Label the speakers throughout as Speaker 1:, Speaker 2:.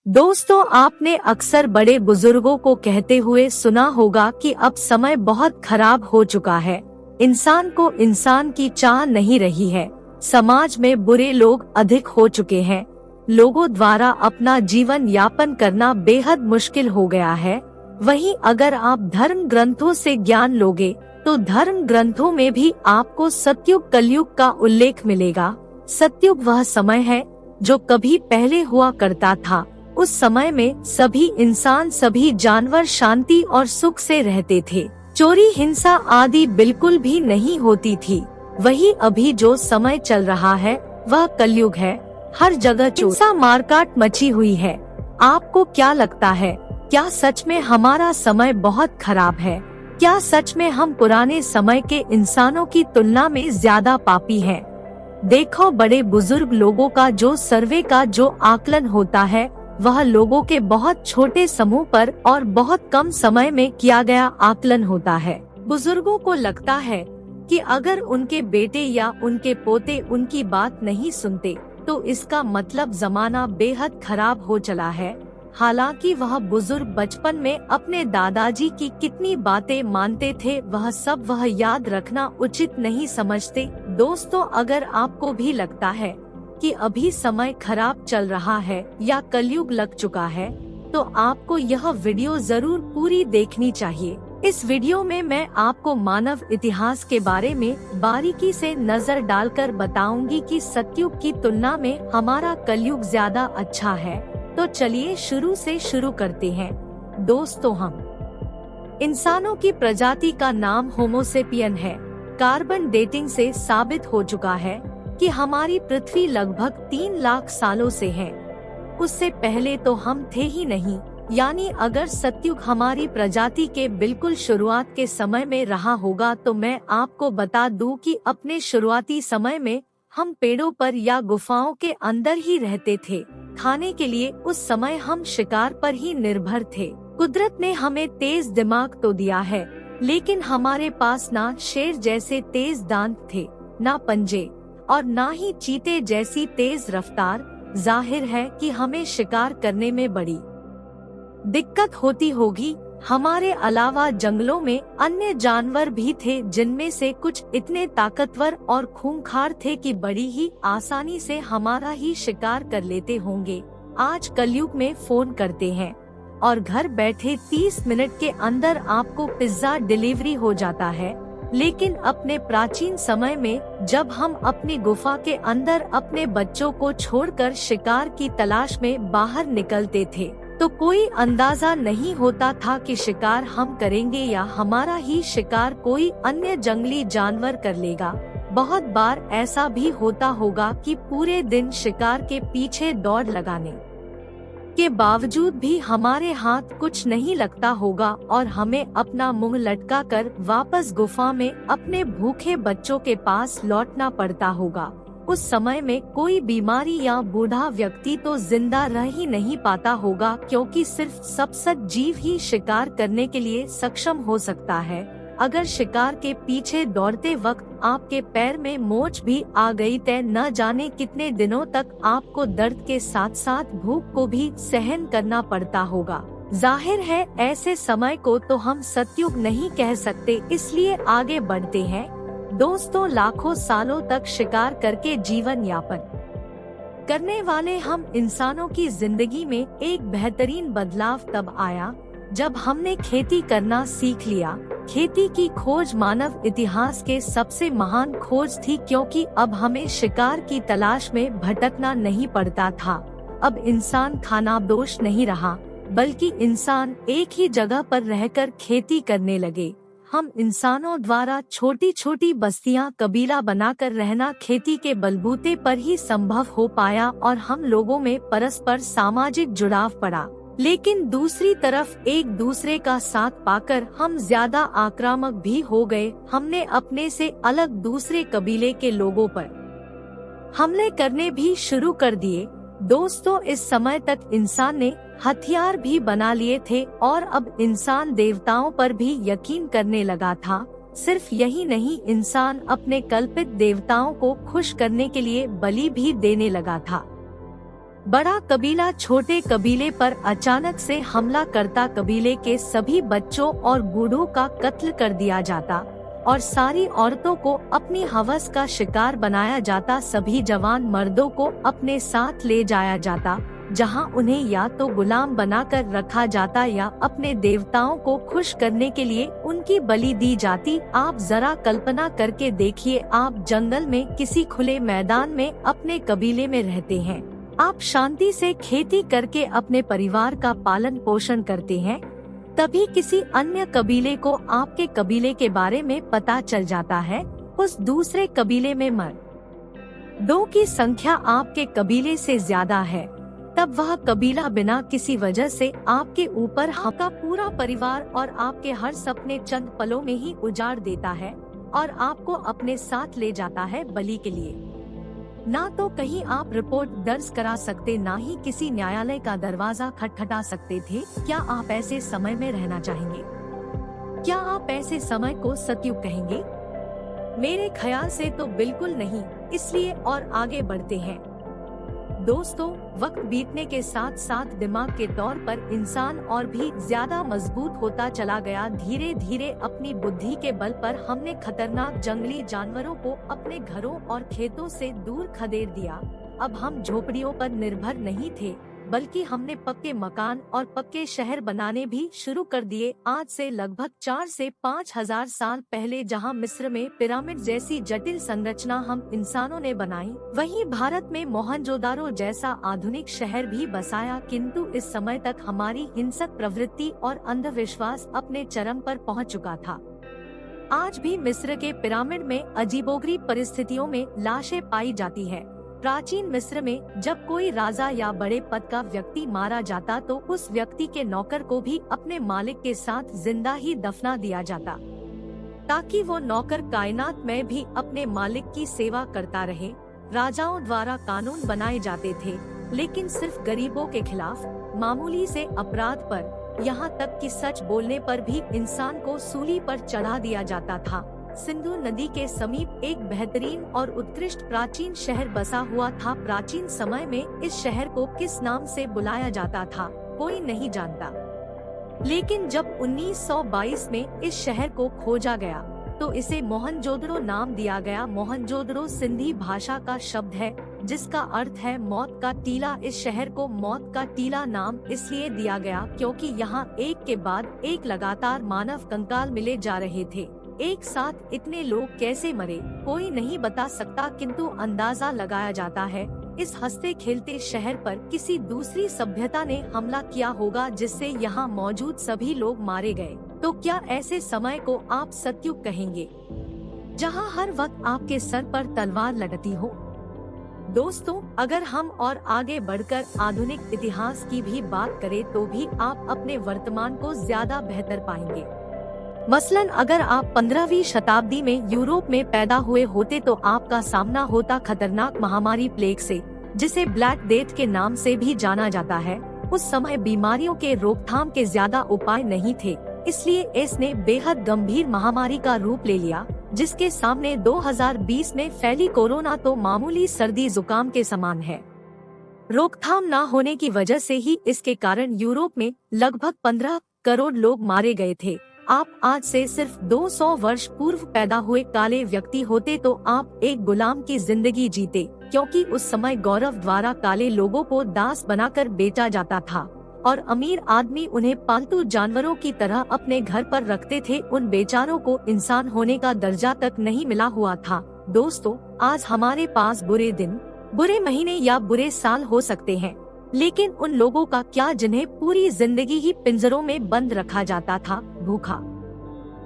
Speaker 1: दोस्तों, आपने अक्सर बड़े बुजुर्गों को कहते हुए सुना होगा कि अब समय बहुत खराब हो चुका है। इंसान को इंसान की चाह नहीं रही है। समाज में बुरे लोग अधिक हो चुके हैं। लोगों द्वारा अपना जीवन यापन करना बेहद मुश्किल हो गया है। वहीं अगर आप धर्म ग्रंथों से ज्ञान लोगे तो धर्म ग्रंथों में भी आपको सतयुग कलयुग का उल्लेख मिलेगा। सतयुग वह समय है जो कभी पहले हुआ करता था। उस समय में सभी इंसान, सभी जानवर शांति और सुख से रहते थे। चोरी, हिंसा आदि बिल्कुल भी नहीं होती थी। वही अभी जो समय चल रहा है वह कलयुग है। हर जगह हिंसा, मारकाट मची हुई है। आपको क्या लगता है, क्या सच में हमारा समय बहुत खराब है? क्या सच में हम पुराने समय के इंसानों की तुलना में ज्यादा पापी हैं? देखो, बड़े बुजुर्ग लोगों का जो सर्वे का जो आकलन होता है वह लोगों के बहुत छोटे समूह पर और बहुत कम समय में किया गया आकलन होता है। बुजुर्गों को लगता है कि अगर उनके बेटे या उनके पोते उनकी बात नहीं सुनते तो इसका मतलब जमाना बेहद खराब हो चला है। हालांकि वह बुजुर्ग बचपन में अपने दादाजी की कितनी बातें मानते थे वह याद रखना उचित नहीं समझते। दोस्तों, अगर आपको भी लगता है कि अभी समय खराब चल रहा है या कलयुग लग चुका है तो आपको यह वीडियो जरूर पूरी देखनी चाहिए। इस वीडियो में मैं आपको मानव इतिहास के बारे में बारीकी से नजर डालकर बताऊंगी कि सतयुग की तुलना में हमारा कलयुग ज्यादा अच्छा है। तो चलिए शुरू से शुरू करते हैं। दोस्तों, हम इंसानों की प्रजाति का नाम होमोसेपियन है। कार्बन डेटिंग से साबित हो चुका है कि हमारी पृथ्वी लगभग 3 लाख सालों से है। उससे पहले तो हम थे ही नहीं। यानी अगर सतयुग हमारी प्रजाति के बिल्कुल शुरुआत के समय में रहा होगा तो मैं आपको बता दूं कि अपने शुरुआती समय में हम पेड़ों पर या गुफाओं के अंदर ही रहते थे। खाने के लिए उस समय हम शिकार पर ही निर्भर थे। कुदरत ने हमें तेज दिमाग तो दिया है, लेकिन हमारे पास ना शेर जैसे तेज दांत थे, ना पंजे और ना ही चीते जैसी तेज रफ्तार। जाहिर है कि हमें शिकार करने में बड़ी दिक्कत होती होगी। हमारे अलावा जंगलों में अन्य जानवर भी थे जिनमें से कुछ इतने ताकतवर और खूंखार थे कि बड़ी ही आसानी से हमारा ही शिकार कर लेते होंगे। आज कलयुग में फोन करते हैं और घर बैठे 30 मिनट के अंदर आपको पिज्जा डिलीवरी हो जाता है। लेकिन अपने प्राचीन समय में जब हम अपनी गुफा के अंदर अपने बच्चों को छोड़कर शिकार की तलाश में बाहर निकलते थे तो कोई अंदाजा नहीं होता था कि शिकार हम करेंगे या हमारा ही शिकार कोई अन्य जंगली जानवर कर लेगा। बहुत बार ऐसा भी होता होगा कि पूरे दिन शिकार के पीछे दौड़ लगाने के बावजूद भी हमारे हाथ कुछ नहीं लगता होगा और हमें अपना मुंह लटका कर वापस गुफा में अपने भूखे बच्चों के पास लौटना पड़ता होगा। उस समय में कोई बीमारी या बूढ़ा व्यक्ति तो जिंदा रह ही नहीं पाता होगा, क्योंकि सिर्फ सब्सट जीव ही शिकार करने के लिए सक्षम हो सकता है। अगर शिकार के पीछे दौड़ते वक्त आपके पैर में मोच भी आ गई तो न जाने कितने दिनों तक आपको दर्द के साथ साथ भूख को भी सहन करना पड़ता होगा। जाहिर है ऐसे समय को तो हम सतयुग नहीं कह सकते, इसलिए आगे बढ़ते हैं। दोस्तों, लाखों सालों तक शिकार करके जीवन यापन करने वाले हम इंसानों की जिंदगी में एक बेहतरीन बदलाव तब आया जब हमने खेती करना सीख लिया। खेती की खोज मानव इतिहास के सबसे महान खोज थी, क्योंकि अब हमें शिकार की तलाश में भटकना नहीं पड़ता था। अब इंसान खानाबदोश नहीं रहा, बल्कि इंसान एक ही जगह पर रहकर खेती करने लगे। हम इंसानों द्वारा छोटी छोटी बस्तियां, कबीला बनाकर रहना खेती के बलबूते पर ही संभव हो पाया और हम लोगों में परस्पर सामाजिक जुड़ाव पड़ा। लेकिन दूसरी तरफ एक दूसरे का साथ पाकर हम ज्यादा आक्रामक भी हो गए। हमने अपने से अलग दूसरे कबीले के लोगों पर हमले करने भी शुरू कर दिए। दोस्तों, इस समय तक इंसान ने हथियार भी बना लिए थे और अब इंसान देवताओं पर भी यकीन करने लगा था। सिर्फ यही नहीं, इंसान अपने कल्पित देवताओं को खुश करने के लिए बलि भी देने लगा था। बड़ा कबीला छोटे कबीले पर अचानक से हमला करता, कबीले के सभी बच्चों और बूढ़ों का कत्ल कर दिया जाता और सारी औरतों को अपनी हवस का शिकार बनाया जाता। सभी जवान मर्दों को अपने साथ ले जाया जाता, जहां उन्हें या तो गुलाम बनाकर रखा जाता या अपने देवताओं को खुश करने के लिए उनकी बलि दी जाती। आप जरा कल्पना करके देखिए, आप जंगल में किसी खुले मैदान में अपने कबीले में रहते हैं। आप शांति से खेती करके अपने परिवार का पालन पोषण करते हैं। तभी किसी अन्य कबीले को आपके कबीले के बारे में पता चल जाता है। उस दूसरे कबीले में मर्दों की संख्या आपके कबीले से ज्यादा है। तब वह कबीला बिना किसी वजह से आपके ऊपर आपका पूरा परिवार और आपके हर सपने चंद पलों में ही उजाड़ देता है और आपको अपने साथ ले जाता है बलि के लिए। ना तो कहीं आप रिपोर्ट दर्ज करा सकते, ना ही किसी न्यायालय का दरवाजा खटखटा सकते थे। क्या आप ऐसे समय में रहना चाहेंगे? क्या आप ऐसे समय को सतयुग कहेंगे? मेरे ख्याल से तो बिल्कुल नहीं। इसलिए और आगे बढ़ते हैं। दोस्तों, वक्त बीतने के साथ साथ दिमाग के तौर पर इंसान और भी ज्यादा मजबूत होता चला गया। धीरे धीरे अपनी बुद्धि के बल पर हमने खतरनाक जंगली जानवरों को अपने घरों और खेतों से दूर खदेड़ दिया। अब हम झोपड़ियों पर निर्भर नहीं थे, बल्कि हमने पक्के मकान और पक्के शहर बनाने भी शुरू कर दिए। आज से लगभग 4 से 5,000 साल पहले जहां मिस्र में पिरामिड जैसी जटिल संरचना हम इंसानों ने बनाई, वहीं भारत में मोहनजोदारो जैसा आधुनिक शहर भी बसाया। किंतु इस समय तक हमारी हिंसक प्रवृत्ति और अंधविश्वास अपने चरम पर पहुंच चुका था। आज भी मिस्र के पिरामिड में अजीबोगरीब परिस्थितियों में लाशें पाई जाती है। प्राचीन मिस्र में जब कोई राजा या बड़े पद का व्यक्ति मारा जाता तो उस व्यक्ति के नौकर को भी अपने मालिक के साथ जिंदा ही दफना दिया जाता, ताकि वो नौकर कायनात में भी अपने मालिक की सेवा करता रहे। राजाओं द्वारा कानून बनाए जाते थे, लेकिन सिर्फ गरीबों के खिलाफ, मामूली से अपराध पर, यहाँ तक कि सच बोलने पर भी इंसान को सूली पर चढ़ा दिया जाता था। सिंधु नदी के समीप एक बेहतरीन और उत्कृष्ट प्राचीन शहर बसा हुआ था। प्राचीन समय में इस शहर को किस नाम से बुलाया जाता था, कोई नहीं जानता। लेकिन जब 1922 में इस शहर को खोजा गया तो इसे मोहनजोदड़ो नाम दिया गया। मोहनजोदड़ो सिंधी भाषा का शब्द है, जिसका अर्थ है मौत का टीला। इस शहर को मौत का टीला नाम इसलिए दिया गया क्योंकि यहाँ एक के बाद एक लगातार मानव कंकाल मिले जा रहे थे। एक साथ इतने लोग कैसे मरे, कोई नहीं बता सकता, किंतु अंदाजा लगाया जाता है इस हंसते खेलते शहर पर किसी दूसरी सभ्यता ने हमला किया होगा, जिससे यहाँ मौजूद सभी लोग मारे गए। तो क्या ऐसे समय को आप सतयुग कहेंगे, जहाँ हर वक्त आपके सर पर तलवार लटकती हो? दोस्तों, अगर हम और आगे बढ़कर आधुनिक इतिहास की भी बात करें तो भी आप अपने वर्तमान को ज्यादा बेहतर पाएंगे। मसलन अगर आप 15वीं शताब्दी में यूरोप में पैदा हुए होते तो आपका सामना होता खतरनाक महामारी प्लेग से, जिसे ब्लैक डेथ के नाम से भी जाना जाता है। उस समय बीमारियों के रोकथाम के ज्यादा उपाय नहीं थे, इसलिए इसने बेहद गंभीर महामारी का रूप ले लिया, जिसके सामने 2020 में फैली कोरोना तो मामूली सर्दी जुकाम के समान है। रोकथाम न होने की वजह से ही इसके कारण यूरोप में लगभग 15 करोड़ लोग मारे गए थे। आप आज से सिर्फ 200 वर्ष पूर्व पैदा हुए काले व्यक्ति होते तो आप एक गुलाम की जिंदगी जीते, क्योंकि उस समय गौरव द्वारा काले लोगों को दास बनाकर बेचा जाता था और अमीर आदमी उन्हें पालतू जानवरों की तरह अपने घर पर रखते थे। उन बेचारों को इंसान होने का दर्जा तक नहीं मिला हुआ था। दोस्तों, आज हमारे पास बुरे दिन, बुरे महीने या बुरे साल हो सकते हैं, लेकिन उन लोगों का क्या जिन्हें पूरी जिंदगी ही पिंजरों में बंद रखा जाता था, भूखा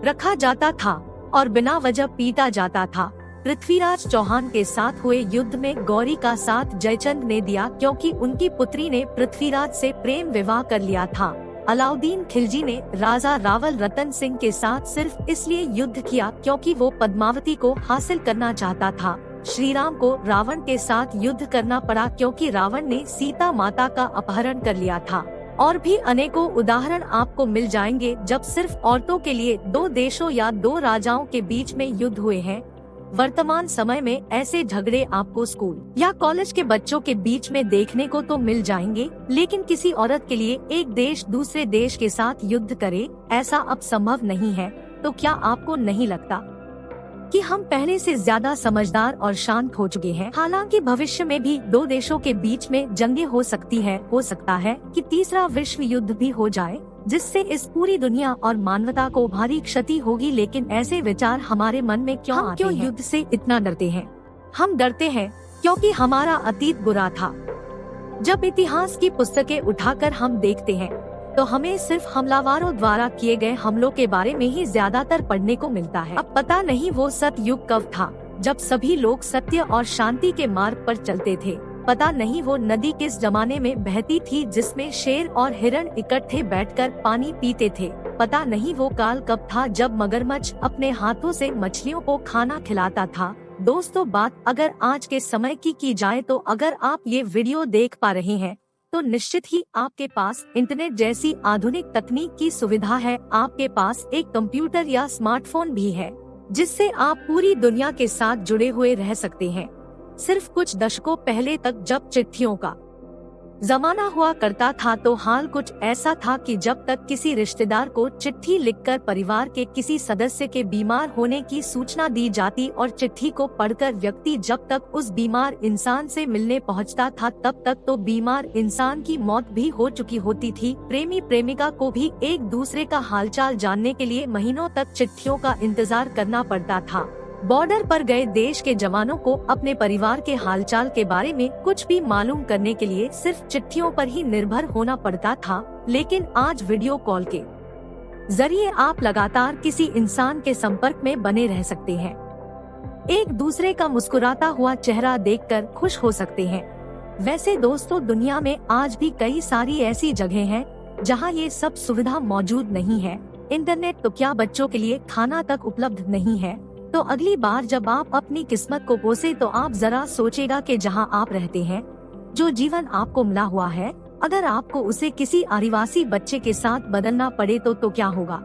Speaker 1: रखा जाता था और बिना वजह पीटा जाता था। पृथ्वीराज चौहान के साथ हुए युद्ध में गौरी का साथ जयचंद ने दिया, क्योंकि उनकी पुत्री ने पृथ्वीराज से प्रेम विवाह कर लिया था। अलाउद्दीन खिलजी ने राजा रावल रतन सिंह के साथ सिर्फ इसलिए युद्ध किया क्योंकि वो पद्मावती को हासिल करना चाहता था। श्री राम को रावण के साथ युद्ध करना पड़ा क्योंकि रावण ने सीता माता का अपहरण कर लिया था। और भी अनेकों उदाहरण आपको मिल जाएंगे जब सिर्फ औरतों के लिए 2 देशों या 2 राजाओं के बीच में युद्ध हुए हैं। वर्तमान समय में ऐसे झगड़े आपको स्कूल या कॉलेज के बच्चों के बीच में देखने को तो मिल जाएंगे, लेकिन किसी औरत के लिए एक देश दूसरे देश के साथ युद्ध करे, ऐसा अब संभव नहीं है। तो क्या आपको नहीं लगता कि हम पहले से ज्यादा समझदार और शांत हो चुके हैं? हालांकि भविष्य में भी दो देशों के बीच में जंगें हो सकती है, हो सकता है कि तीसरा विश्व युद्ध भी हो जाए, जिससे इस पूरी दुनिया और मानवता को भारी क्षति होगी। लेकिन ऐसे विचार हमारे मन में क्यों आते हैं? युद्ध से इतना डरते हैं? हम डरते हैं क्योंकि हमारा अतीत बुरा था। जब इतिहास की पुस्तकें उठाकर हम देखते हैं तो हमें सिर्फ हमलावरों द्वारा किए गए हमलों के बारे में ही ज्यादातर पढ़ने को मिलता है। अब पता नहीं वो सतयुग कब था, जब सभी लोग सत्य और शांति के मार्ग पर चलते थे। पता नहीं वो नदी किस जमाने में बहती थी जिसमें शेर और हिरण इकट्ठे बैठकर पानी पीते थे। पता नहीं वो काल कब था जब मगरमच्छ अपने हाथों से मछलियों को खाना खिलाता था। दोस्तों, बात अगर आज के समय की जाए तो अगर आप ये वीडियो देख पा रहे हैं तो निश्चित ही आपके पास इंटरनेट जैसी आधुनिक तकनीक की सुविधा है। आपके पास एक कंप्यूटर या स्मार्टफोन भी है जिससे आप पूरी दुनिया के साथ जुड़े हुए रह सकते हैं। सिर्फ कुछ दशकों पहले तक जब चिट्ठियों का जमाना हुआ करता था तो हाल कुछ ऐसा था कि जब तक किसी रिश्तेदार को चिट्ठी लिखकर परिवार के किसी सदस्य के बीमार होने की सूचना दी जाती और चिट्ठी को पढ़कर व्यक्ति जब तक उस बीमार इंसान से मिलने पहुंचता था तब तक तो बीमार इंसान की मौत भी हो चुकी होती थी। प्रेमी प्रेमिका को भी एक दूसरे का हालचाल जानने के लिए महीनों तक चिट्ठियों का इंतजार करना पड़ता था। बॉर्डर पर गए देश के जवानों को अपने परिवार के हालचाल के बारे में कुछ भी मालूम करने के लिए सिर्फ चिट्ठियों पर ही निर्भर होना पड़ता था। लेकिन आज वीडियो कॉल के जरिए आप लगातार किसी इंसान के संपर्क में बने रह सकते हैं। एक दूसरे का मुस्कुराता हुआ चेहरा देखकर खुश हो सकते हैं। वैसे दोस्तों, दुनिया में आज भी कई सारी ऐसी जगह हैं जहां ये सब सुविधा मौजूद नहीं है। इंटरनेट तो क्या, बच्चों के लिए खाना तक उपलब्ध नहीं है। तो अगली बार जब आप अपनी किस्मत को कोसे तो आप जरा सोचेगा कि जहां आप रहते हैं, जो जीवन आपको मिला हुआ है, अगर आपको उसे किसी आदिवासी बच्चे के साथ बदलना पड़े तो क्या होगा?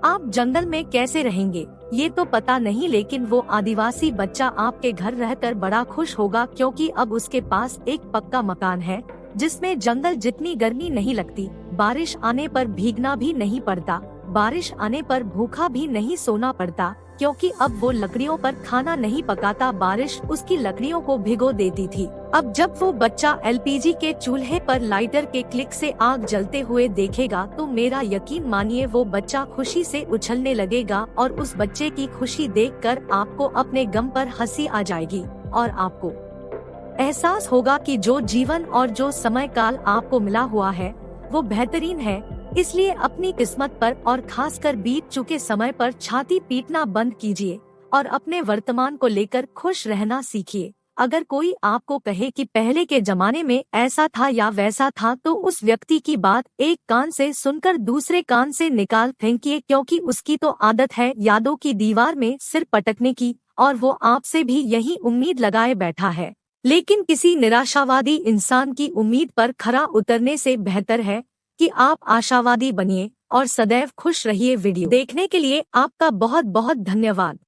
Speaker 1: आप जंगल में कैसे रहेंगे ये तो पता नहीं, लेकिन वो आदिवासी बच्चा आपके घर रहकर बड़ा खुश होगा क्योंकि अब उसके पास एक पक्का मकान है जिसमें जंगल जितनी गर्मी नहीं लगती, बारिश आने पर भीगना भी नहीं पड़ता, बारिश आने पर भूखा भी नहीं सोना पड़ता क्योंकि अब वो लकड़ियों पर खाना नहीं पकाता, बारिश उसकी लकड़ियों को भिगो देती थी। अब जब वो बच्चा एलपीजी के चूल्हे पर लाइटर के क्लिक से आग जलते हुए देखेगा तो मेरा यकीन मानिए वो बच्चा खुशी से उछलने लगेगा और उस बच्चे की खुशी देखकर आपको अपने गम पर हंसी आ जाएगी और आपको एहसास होगा कि जो जीवन और जो समय काल आपको मिला हुआ है वो बेहतरीन है। इसलिए अपनी किस्मत पर और खासकर बीत चुके समय पर छाती पीटना बंद कीजिए और अपने वर्तमान को लेकर खुश रहना सीखिए। अगर कोई आपको कहे कि पहले के जमाने में ऐसा था या वैसा था तो उस व्यक्ति की बात एक कान से सुनकर दूसरे कान से निकाल फेंकिए, क्योंकि उसकी तो आदत है यादों की दीवार में सिर पटकने की और वो आपसे भी यही उम्मीद लगाए बैठा है। लेकिन किसी निराशावादी इंसान की उम्मीद पर खरा उतरने से बेहतर है कि आप आशावादी बनिए और सदैव खुश रहिए। वीडियो देखने के लिए आपका बहुत बहुत धन्यवाद।